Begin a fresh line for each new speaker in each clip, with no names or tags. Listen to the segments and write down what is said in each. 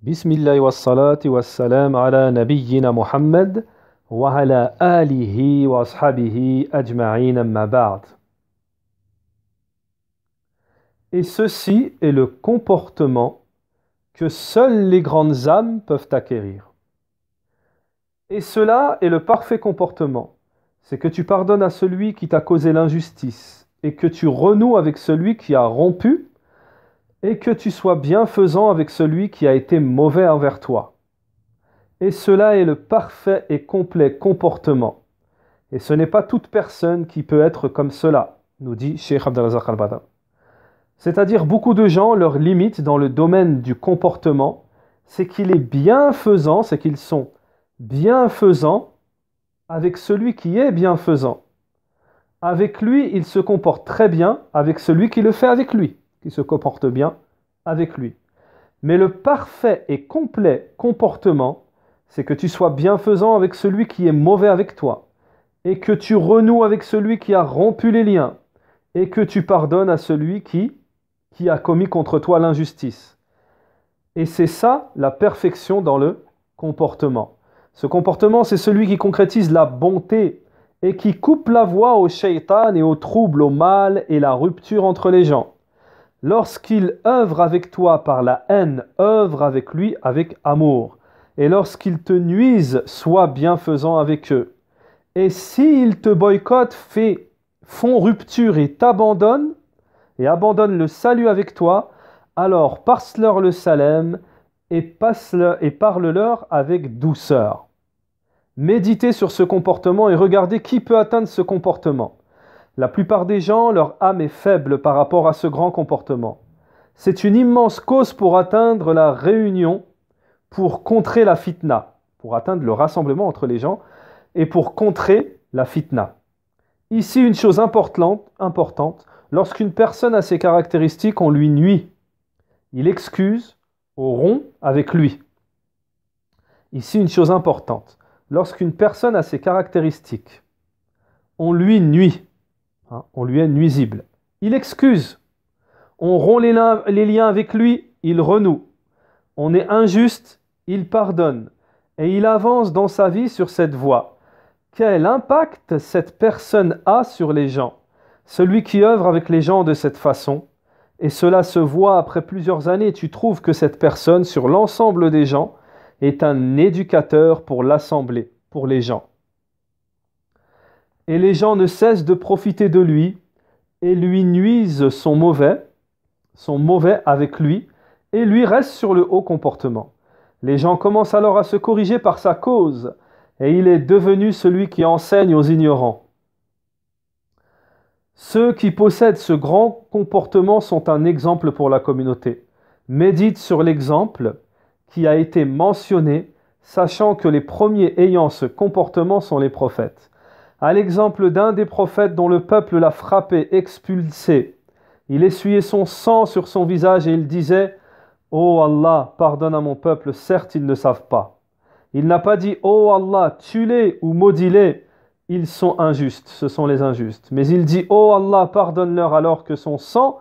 Bismillah wa salati wa salam ala nabiyyina Muhammad wa ala alihi wa ashabihi ajma'in amma ba'd. Et ceci est le comportement que seules les grandes âmes peuvent acquérir. Et cela est le parfait comportement. C'est que tu pardonnes à celui qui t'a causé l'injustice et que tu renoues avec celui qui a rompu et que tu sois bienfaisant avec celui qui a été mauvais envers toi. Et cela est le parfait et complet comportement. Et ce n'est pas toute personne qui peut être comme cela, nous dit Cheikh Abdelrazak Al-Badr. C'est-à-dire beaucoup de gens, leur limite dans le domaine du comportement, c'est qu'il est bienfaisant, c'est qu'ils sont bienfaisants avec celui qui est bienfaisant. Avec lui, il se comporte très bien avec celui qui le fait avec lui, qui se comporte bien avec lui. Mais le parfait et complet comportement, c'est que tu sois bienfaisant avec celui qui est mauvais avec toi, et que tu renoues avec celui qui a rompu les liens, et que tu pardonnes à celui qui a commis contre toi l'injustice. Et c'est ça la perfection dans le comportement. Ce comportement, c'est celui qui concrétise la bonté et qui coupe la voie au shaitan et au trouble, au mal et la rupture entre les gens. Lorsqu'il œuvre avec toi par la haine, œuvre avec lui avec amour. Et lorsqu'ils te nuisent, sois bienfaisant avec eux. Et s'ils te boycottent, font rupture et t'abandonnent, et abandonnent le salut avec toi, alors passe-leur le salam et parle-leur avec douceur. Méditez sur ce comportement et regardez qui peut atteindre ce comportement. La plupart des gens, leur âme est faible par rapport à ce grand comportement. C'est une immense cause pour atteindre la réunion, pour contrer la fitna, pour atteindre le rassemblement entre les gens et pour contrer la fitna. Ici, une chose importante, lorsqu'une personne a ces caractéristiques, on lui nuit. Il excuse ou rompt avec lui. Ici, une chose importante, lorsqu'une personne a ces caractéristiques, on lui nuit. On lui est nuisible. Il excuse. On rompt les liens avec lui, il renoue. On est injuste, il pardonne. Et il avance dans sa vie sur cette voie. Quel impact cette personne a sur les gens? Celui qui œuvre avec les gens de cette façon, et cela se voit après plusieurs années, tu trouves que cette personne, sur l'ensemble des gens, est un éducateur pour l'assemblée, pour les gens. Et les gens ne cessent de profiter de lui et lui nuisent sont mauvais avec lui, et lui reste sur le haut comportement. Les gens commencent alors à se corriger par sa cause, et il est devenu celui qui enseigne aux ignorants. Ceux qui possèdent ce grand comportement sont un exemple pour la communauté. Médite sur l'exemple qui a été mentionné, sachant que les premiers ayant ce comportement sont les prophètes. À l'exemple d'un des prophètes dont le peuple l'a frappé, expulsé, il essuyait son sang sur son visage et il disait « Oh Allah, pardonne à mon peuple, certes ils ne savent pas. » Il n'a pas dit « Oh Allah, tue-les ou maudis-les, ils sont injustes, ce sont les injustes. » Mais il dit « Oh Allah, pardonne-leur alors que son sang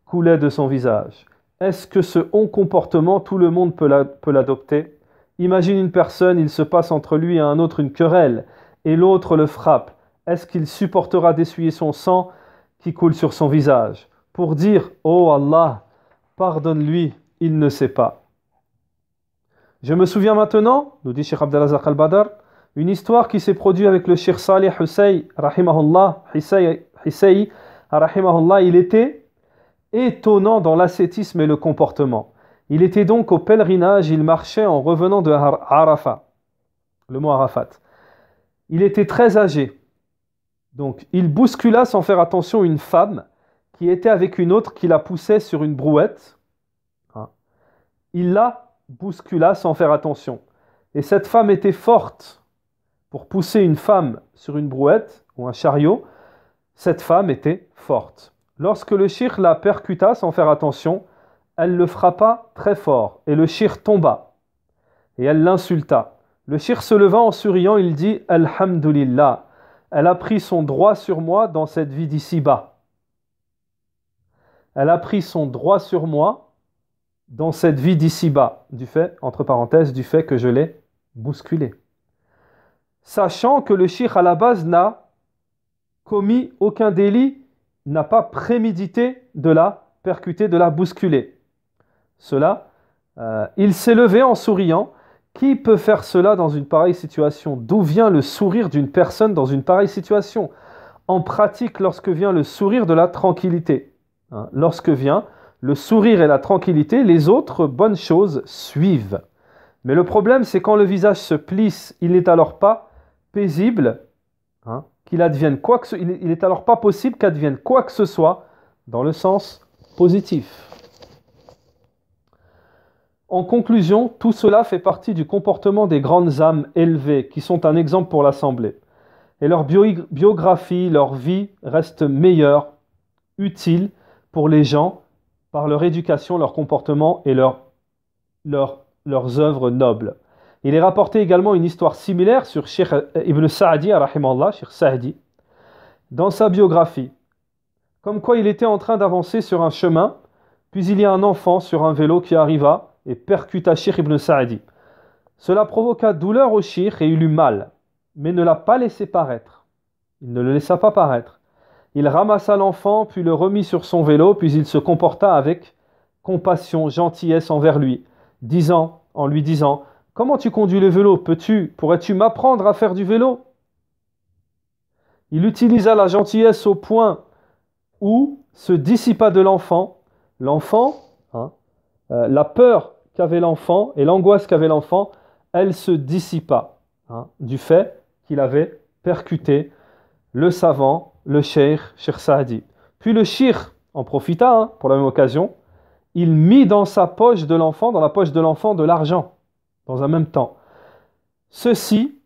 coulait de son visage. » Est-ce que ce bon comportement, tout le monde peut l'adopter? Imagine une personne, il se passe entre lui et un autre une querelle, et l'autre le frappe. Est-ce qu'il supportera d'essuyer son sang qui coule sur son visage pour dire « Oh Allah, pardonne-lui, il ne sait pas ». Je me souviens maintenant, nous dit Cheikh Abdelrazak Al-Badr, une histoire qui s'est produite avec le Cheikh Salih Hussein, rahimahullah, rahimahullah. Il était étonnant dans l'ascétisme et le comportement. Il était donc au pèlerinage, il marchait en revenant de Arafat, le mot Arafat. Il était très âgé. Donc, il bouscula sans faire attention une femme qui était avec une autre qui la poussait sur une brouette. Il la bouscula sans faire attention. Et cette femme était forte. Pour pousser une femme sur une brouette ou un chariot, cette femme était forte. Lorsque le cheikh la percuta sans faire attention, elle le frappa très fort et le cheikh tomba. Et elle l'insulta. Le cheikh se leva en souriant, il dit « Alhamdulillah, elle a pris son droit sur moi dans cette vie d'ici-bas. Elle a pris son droit sur moi dans cette vie d'ici-bas, du fait, entre parenthèses, du fait que je l'ai bousculé. Sachant que le shir à la base n'a commis aucun délit, n'a pas prémédité de la percuter, de la bousculer. Il s'est levé en souriant. Qui peut faire cela dans une pareille situation? D'où vient le sourire d'une personne dans une pareille situation? En pratique, lorsque vient le sourire de la tranquillité. Lorsque vient le sourire et la tranquillité, les autres bonnes choses suivent. Mais le problème, c'est quand le visage se plisse, il n'est alors pas paisible, qu'il advienne il n'est alors pas possible qu'advienne quoi que ce soit dans le sens positif. En conclusion, tout cela fait partie du comportement des grandes âmes élevées qui sont un exemple pour l'Assemblée. Et leur biographie, leur vie reste meilleure, utile pour les gens par leur éducation, leur comportement et leurs œuvres nobles. Il est rapporté également une histoire similaire sur Cheikh Ibn Sa'di, rahimallah, Cheikh Sa'di, dans sa biographie. Comme quoi il était en train d'avancer sur un chemin, puis il y a un enfant sur un vélo qui arriva et percuta Cheikh Ibn Sa'di. Cela provoqua douleur au Cheikh et il eut mal, mais ne l'a pas laissé paraître. Il ne le laissa pas paraître. Il ramassa l'enfant, puis le remit sur son vélo, puis il se comporta avec compassion, gentillesse envers lui, en lui disant « Comment tu conduis le vélo? Pourrais-tu m'apprendre à faire du vélo ?» Il utilisa la gentillesse au point où se dissipa de l'enfant. L'enfant, la peur qu'avait l'enfant et l'angoisse qu'avait l'enfant, elle se dissipa du fait qu'il avait percuté le savant, le cheikh Sa'di. Puis le cheikh en profita pour la même occasion. Il mit dans sa poche de l'enfant, dans la poche de l'enfant, de l'argent, dans un même temps. Ceci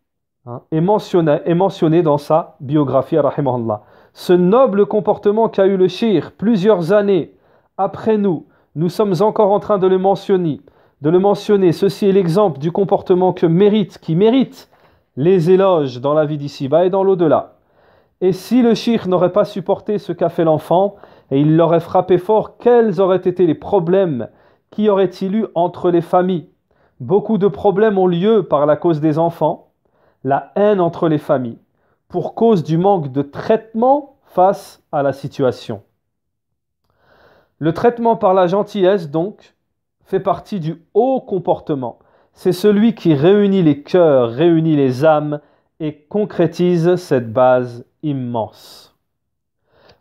est mentionné dans sa biographie, rahimahullah. Ce noble comportement qu'a eu le cheikh plusieurs années après nous sommes encore en train de le mentionner. Ceci est l'exemple du comportement qui mérite les éloges dans la vie d'ici-bas et dans l'au-delà. Et si le cheikh n'aurait pas supporté ce qu'a fait l'enfant, et il l'aurait frappé fort, quels auraient été les problèmes qu'y aurait-il eu entre les familles? Beaucoup de problèmes ont lieu par la cause des enfants, la haine entre les familles, pour cause du manque de traitement face à la situation. Le traitement par la gentillesse, donc, fait partie du haut comportement. C'est celui qui réunit les cœurs, réunit les âmes et concrétise cette base immense.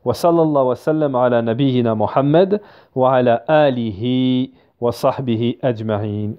وصلى الله وسلم على نبينا محمد وعلى آله وصحبه أجمعين